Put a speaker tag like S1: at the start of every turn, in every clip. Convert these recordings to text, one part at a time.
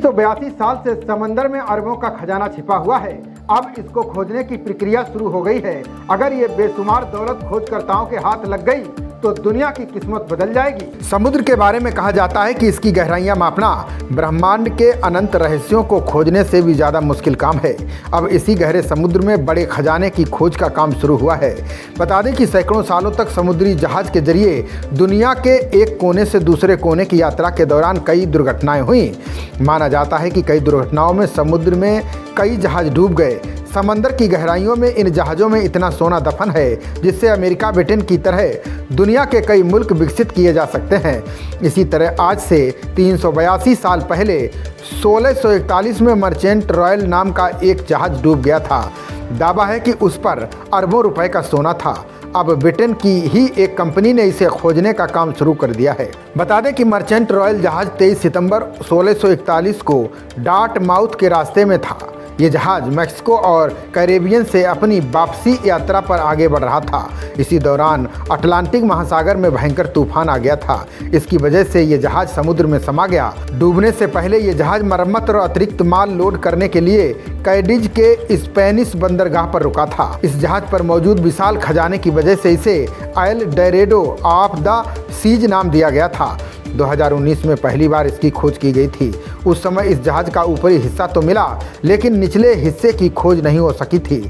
S1: 382 साल से समंदर में अरबों का खजाना छिपा हुआ है। अब इसको खोजने की प्रक्रिया शुरू हो गई है। अगर ये बेशुमार दौलत खोजकर्ताओं के हाथ लग गई तो दुनिया की किस्मत बदल जाएगी। समुद्र के बारे में कहा जाता है कि इसकी गहराइयां मापना ब्रह्मांड के अनंत रहस्यों को खोजने से भी ज़्यादा मुश्किल काम है। अब इसी गहरे समुद्र में बड़े खजाने की खोज का काम शुरू हुआ है। बता दें कि सैकड़ों सालों तक समुद्री जहाज के जरिए दुनिया के एक कोने से दूसरे कोने की यात्रा के दौरान कई दुर्घटनाएं हुई। माना जाता है कि कई दुर्घटनाओं में समुद्र में कई जहाज डूब गए। समंदर की गहराइयों में इन जहाज़ों में इतना सोना दफन है जिससे अमेरिका ब्रिटेन की तरह दुनिया के कई मुल्क विकसित किए जा सकते हैं। इसी तरह आज से 382 साल पहले 1641 में मर्चेंट रॉयल नाम का एक जहाज़ डूब गया था। दावा है कि उस पर अरबों रुपए का सोना था। अब ब्रिटेन की ही एक कंपनी ने इसे खोजने का काम शुरू कर दिया है। बता दें कि मर्चेंट रॉयल जहाज़ 23 सितंबर 1641 को डार्टमाउथ के रास्ते में था। ये जहाज़ मैक्सिको और कैरेबियन से अपनी वापसी यात्रा पर आगे बढ़ रहा था। इसी दौरान अटलांटिक महासागर में भयंकर तूफान आ गया था। इसकी वजह से ये जहाज़ समुद्र में समा गया। डूबने से पहले ये जहाज़ मरम्मत और अतिरिक्त माल लोड करने के लिए कैडिज के स्पेनिश बंदरगाह पर रुका था। इस जहाज़ पर मौजूद विशाल खजाने की वजह से इसे एल डोरेडो ऑफ द सीज नाम दिया गया था। 2019 में पहली बार इसकी खोज की गई थी। उस समय इस जहाज़ का ऊपरी हिस्सा तो मिला लेकिन निचले हिस्से की खोज नहीं हो सकी थी।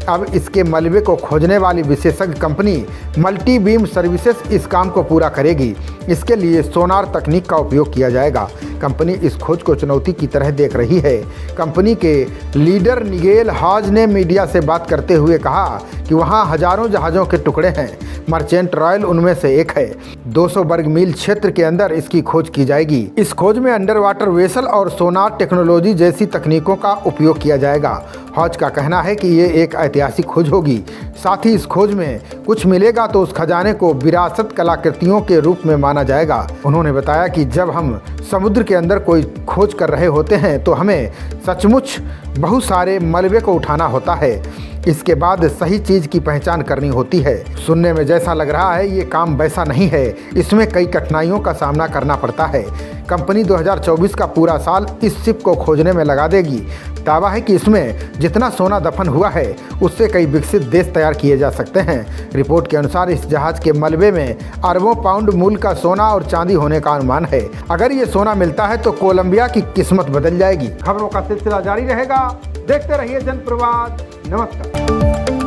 S1: अब इसके मलबे को खोजने वाली विशेषज्ञ कंपनी मल्टी बीम सर्विसेज इस काम को पूरा करेगी। इसके लिए सोनार तकनीक का उपयोग किया जाएगा। कंपनी इस खोज को चुनौती की तरह देख रही है। कंपनी के लीडर निगेल हॉज ने मीडिया से बात करते हुए कहा कि वहां हजारों जहाज़ों के टुकड़े हैं। मर्चेंट रॉयल उनमें से एक है। 200 वर्ग मील क्षेत्र के अंदर इसकी खोज की जाएगी। इस खोज में अंडर वाटर वेसल और सोनार टेक्नोलॉजी जैसी तकनीकों का उपयोग किया जाएगा। हॉज का कहना है कि ये एक ऐतिहासिक खोज होगी। साथ ही इस खोज में कुछ मिलेगा तो उस खजाने को विरासत कलाकृतियों के रूप में माना जाएगा। उन्होंने बताया कि जब हम समुद्र के अंदर कोई खोज कर रहे होते हैं तो हमें सचमुच बहुत सारे मलबे को उठाना होता है। इसके बाद सही चीज़ की पहचान करनी होती है। सुनने में जैसा लग रहा है ये काम वैसा नहीं है। इसमें कई कठिनाइयों का सामना करना पड़ता है। कंपनी 2024 का पूरा साल इस शिप को खोजने में लगा देगी। दावा है कि इसमें जितना सोना दफन हुआ है उससे कई विकसित देश तैयार किए जा सकते हैं। रिपोर्ट के अनुसार इस जहाज़ के मलबे में अरबों पाउंड मूल्य का सोना और चांदी होने का अनुमान है। अगर ये सोना मिलता है तो कोलंबिया की किस्मत बदल जाएगी। खबरों का सिलसिला जारी रहेगा। देखते रहिए जनप्रवाद। नमस्कार।